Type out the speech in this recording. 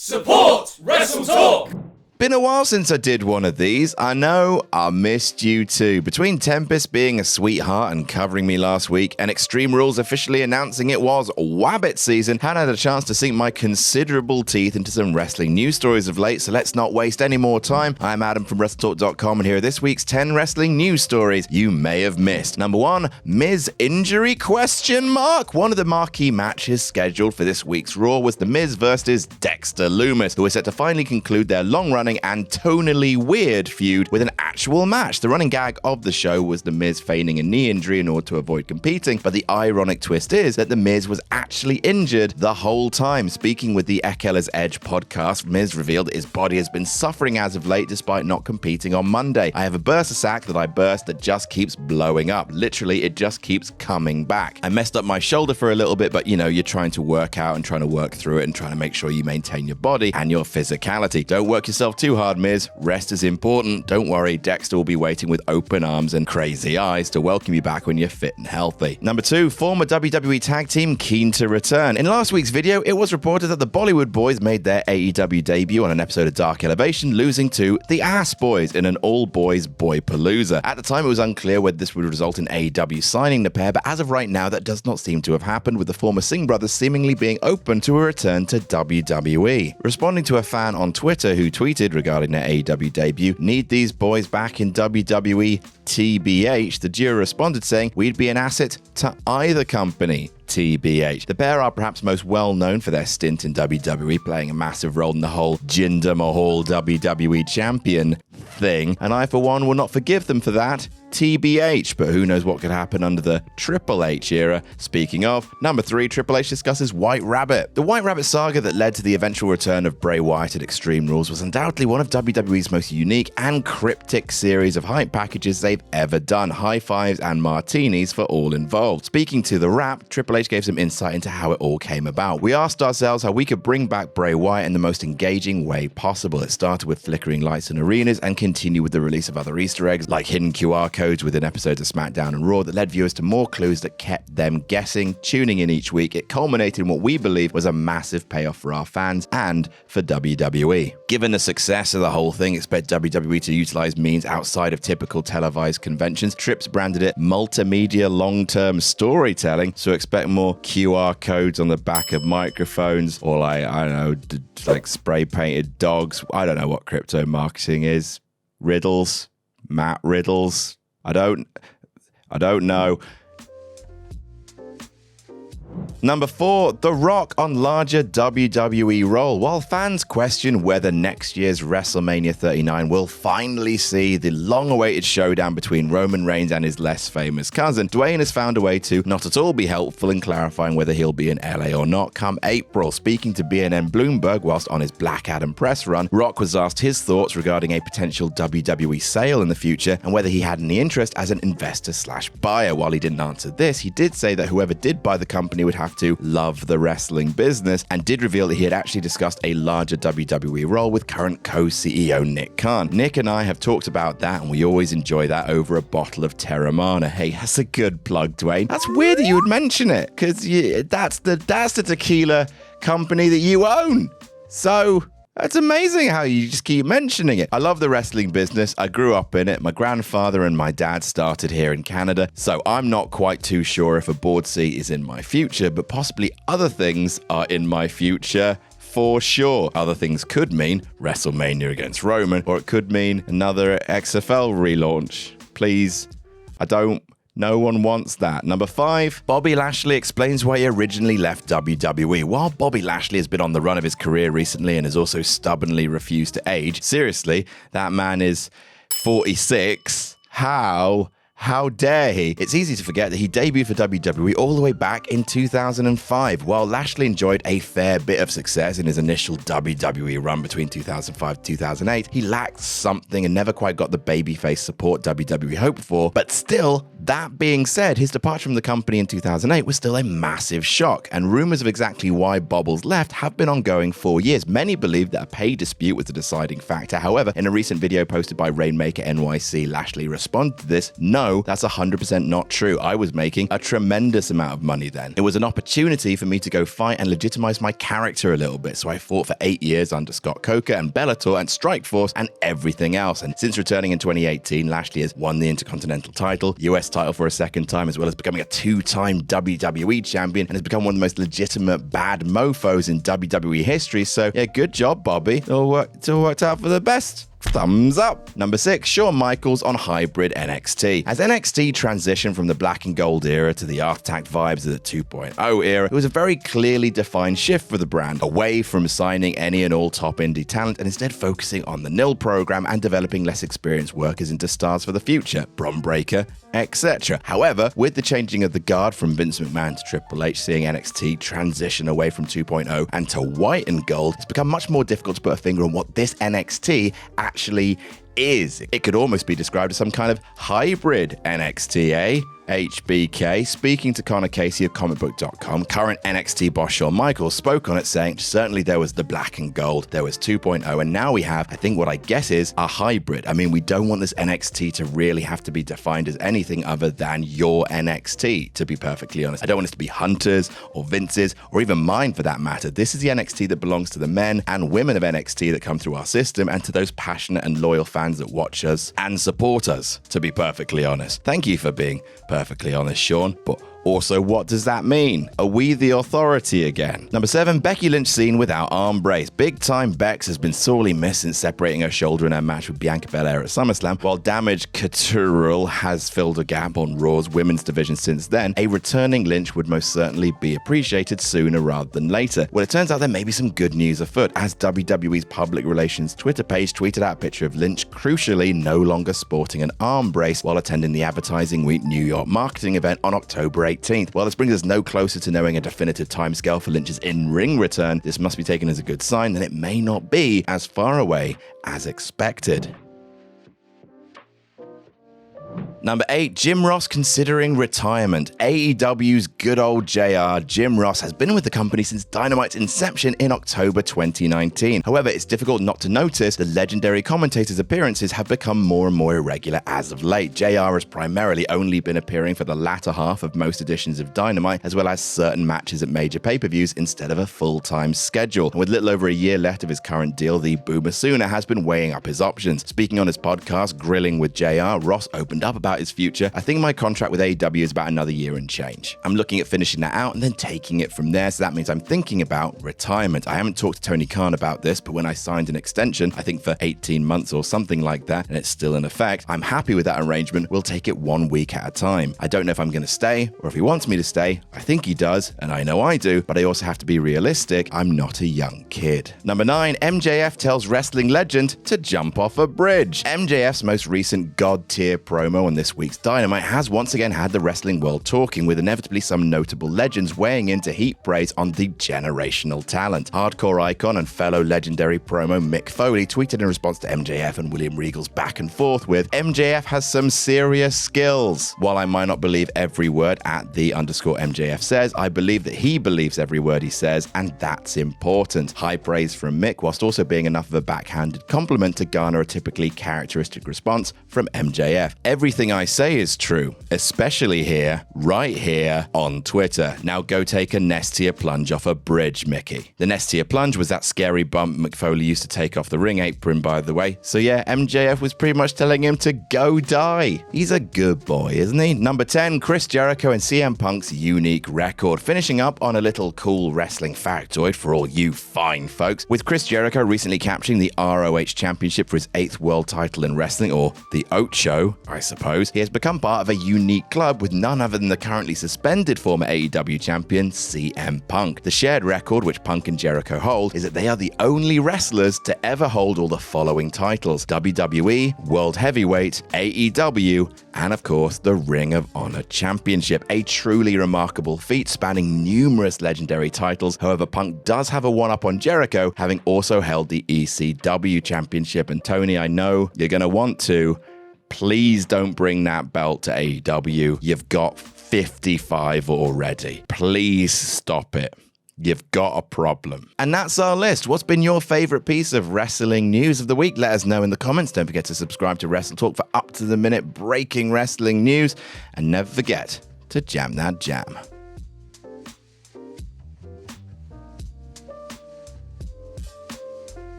Support WrestleTalk! Been a while since I did one of these. I know, I missed you too. Between Tempest being a sweetheart and covering me last week, and Extreme Rules officially announcing it was Wabbit season, hadn't had a chance to sink my considerable teeth into some wrestling news stories of late, so let's not waste any more time. I'm Adam from WrestleTalk.com, and here are this week's 10 wrestling news stories you may have missed. Number 1, Miz Injury? One of the marquee matches scheduled for this week's Raw was The Miz versus Dexter Lumis, who is set to finally conclude their long-running and tonally weird feud with an actual match. The running gag of the show was The Miz feigning a knee injury in order to avoid competing, but the ironic twist is that The Miz was actually injured the whole time. Speaking with the Ekeller's Edge podcast, Miz revealed that his body has been suffering as of late despite not competing on Monday. I have a bursa sac that I burst that just keeps blowing up. Literally, it just keeps coming back. I messed up my shoulder for a little bit, but you're trying to work out and trying to work through it and trying to make sure you maintain your body and your physicality. Don't work yourself too hard, Miz. Rest is important. Don't worry, Dexter will be waiting with open arms and crazy eyes to welcome you back when you're fit and healthy. Number 2, former WWE tag team keen to return. In last week's video, it was reported that the Bollywood Boys made their AEW debut on an episode of Dark Elevation, losing to the Ass Boys in an all-boys boy-palooza. At the time, it was unclear whether this would result in AEW signing the pair, but as of right now, that does not seem to have happened, with the former Singh brothers seemingly being open to a return to WWE. Responding to a fan on Twitter who tweeted regarding their AEW debut, "Need these boys back in WWE, TBH," the duo responded saying, "We'd be an asset to either company, TBH." The pair are perhaps most well known for their stint in WWE, playing a massive role in the whole Jinder Mahal WWE champion thing, and I for one will not forgive them for that, TBH, but who knows what could happen under the Triple H era. Speaking of, number 3, Triple H discusses White Rabbit. The White Rabbit saga that led to the eventual return of Bray Wyatt at Extreme Rules was undoubtedly one of WWE's most unique and cryptic series of hype packages they've ever done. High fives and martinis for all involved. Speaking to The Wrap, Triple H gave some insight into how it all came about. "We asked ourselves how we could bring back Bray Wyatt in the most engaging way possible. It started with flickering lights in arenas and continued with the release of other Easter eggs like hidden QR codes within episodes of SmackDown and Raw that led viewers to more clues that kept them guessing, tuning in each week. It culminated in what we believe was a massive payoff for our fans and for WWE. Given the success of the whole thing, expect WWE to utilize means outside of typical televised conventions. Trips branded it multimedia long-term storytelling, so expect more QR codes on the back of microphones or like spray-painted dogs. I don't know what crypto marketing is. Riddles, Matt Riddles. I don't know. Number 4, The Rock on larger WWE role. While fans question whether next year's WrestleMania 39 will finally see the long-awaited showdown between Roman Reigns and his less famous cousin, Dwayne has found a way to not at all be helpful in clarifying whether he'll be in LA or not come April. Speaking to BNN Bloomberg whilst on his Black Adam press run, Rock was asked his thoughts regarding a potential WWE sale in the future and whether he had any interest as an investor/buyer. While he didn't answer this, he did say that whoever did buy the company would have to love the wrestling business, and did reveal that he had actually discussed a larger WWE role with current co-CEO Nick Khan. Nick and I have talked about that, and we always enjoy that over a bottle of Terramana. Hey, that's a good plug, Dwayne. That's weird that you would mention it, because that's the tequila company that you own. So it's amazing how you just keep mentioning it. I love the wrestling business. I grew up in it. My grandfather and my dad started here in Canada, so I'm not quite too sure if a board seat is in my future, but possibly other things are in my future for sure. Other things could mean WrestleMania against Roman, or it could mean another XFL relaunch. Please, no one wants that. Number 5, Bobby Lashley explains why he originally left WWE. While Bobby Lashley has been on the run of his career recently and has also stubbornly refused to age, seriously, that man is 46. How dare he? It's easy to forget that he debuted for WWE all the way back in 2005. While Lashley enjoyed a fair bit of success in his initial WWE run between 2005 and 2008, he lacked something and never quite got the babyface support WWE hoped for, but still That being said, his departure from the company in 2008 was still a massive shock, and rumors of exactly why Bobbles left have been ongoing for years. Many believe that a pay dispute was the deciding factor. However, in a recent video posted by Rainmaker NYC, Lashley responded to this: "No, that's 100% not true. I was making a tremendous amount of money then. It was an opportunity for me to go fight and legitimize my character a little bit, so I fought for 8 years under Scott Coker and Bellator and Strikeforce and everything else. And since returning in 2018, Lashley has won the Intercontinental title, US title for a second time, as well as becoming a 2-time WWE champion, and has become one of the most legitimate bad mofos in WWE history. So yeah, good job, Bobby. It all worked out for the best. Thumbs up. Number 6, Shawn Michaels on Hybrid NXT. As NXT transitioned from the black and gold era to the architect vibes of the 2.0 era, it was a very clearly defined shift for the brand, away from signing any and all top indie talent and instead focusing on the NIL program and developing less experienced workers into stars for the future, Bron Breakker, etc. However, with the changing of the guard from Vince McMahon to Triple H, seeing NXT transition away from 2.0 and to white and gold, it's become much more difficult to put a finger on what this NXT actually is. It could almost be described as some kind of hybrid NXT, eh? HBK, speaking to Connor Casey of comicbook.com, current NXT boss Shawn Michaels spoke on it, saying certainly there was the black and gold, there was 2.0, and now we have, I think what I guess is, a hybrid. I mean, we don't want this NXT to really have to be defined as anything other than your NXT, to be perfectly honest. I don't want it to be Hunter's or Vince's or even mine for that matter. This is the NXT that belongs to the men and women of NXT that come through our system and to those passionate and loyal fans that watch us and support us, to be perfectly honest. Thank you for being perfectly honest, Shawn, but also, what does that mean? Are we the authority again? Number 7, Becky Lynch seen without arm brace. Big time Bex has been sorely missed since separating her shoulder in her match with Bianca Belair at SummerSlam, while Damage Couture has filled a gap on Raw's women's division since then. A returning Lynch would most certainly be appreciated sooner rather than later. Well, it turns out there may be some good news afoot, as WWE's public relations Twitter page tweeted out a picture of Lynch crucially no longer sporting an arm brace while attending the Advertising Week New York marketing event on October 18th. While this brings us no closer to knowing a definitive timescale for Lynch's in-ring return, this must be taken as a good sign that it may not be as far away as expected. Number 8, Jim Ross considering retirement. AEW's good old JR, Jim Ross, has been with the company since Dynamite's inception in October 2019. However, it's difficult not to notice the legendary commentator's appearances have become more and more irregular as of late. JR has primarily only been appearing for the latter half of most editions of Dynamite, as well as certain matches at major pay-per-views instead of a full-time schedule. And with little over a year left of his current deal, the Boomer Sooner has been weighing up his options. Speaking on his podcast, Grilling with JR, Ross opened up about his future. "I think my contract with AEW is about another year and change. I'm looking at finishing that out and then taking it from there, so that means I'm thinking about retirement. I haven't talked to Tony Khan about this, but when I signed an extension, I think for 18 months or something like that, and it's still in effect, I'm happy with that arrangement. We'll take it 1 week at a time. I don't know if I'm going to stay or if he wants me to stay. I think he does, and I know I do, but I also have to be realistic. I'm not a young kid." Number 9, MJF tells wrestling legend to jump off a bridge. MJF's most recent god-tier promo on this week's Dynamite has once again had the wrestling world talking, with inevitably some notable legends weighing in to heap praise on the generational talent. Hardcore icon and fellow legendary promo Mick Foley tweeted in response to MJF and William Regal's back and forth with, "MJF has some serious skills. While I might not believe every word at @the_MJF says, I believe that he believes every word he says, and that's important." High praise from Mick, whilst also being enough of a backhanded compliment to garner a typically characteristic response from MJF. "Everything I say is true, especially here, right here on Twitter. Now go take a Nestia plunge off a bridge, Mickey." The Nestia plunge was that scary bump McFoley used to take off the ring apron, by the way. So yeah, MJF was pretty much telling him to go die. He's a good boy, isn't he? Number 10, Chris Jericho and CM Punk's unique record. Finishing up on a little cool wrestling factoid for all you fine folks, with Chris Jericho recently capturing the ROH Championship for his 8th world title in wrestling, or the Ocho, I suppose. He has become part of a unique club with none other than the currently suspended former AEW champion CM Punk. The shared record which Punk and Jericho hold is that they are the only wrestlers to ever hold all the following titles: WWE, World Heavyweight, AEW, and of course the Ring of Honor Championship. A truly remarkable feat spanning numerous legendary titles. However, Punk does have a one-up on Jericho, having also held the ECW Championship. And Tony, I know you're going to want to Please don't bring that belt to AEW. You've got 55 already. Please stop it. You've got a problem. And that's our list. What's been your favorite piece of wrestling news of the week? Let us know in the comments. Don't forget to subscribe to WrestleTalk for up-to-the-minute breaking wrestling news. And never forget to jam that jam.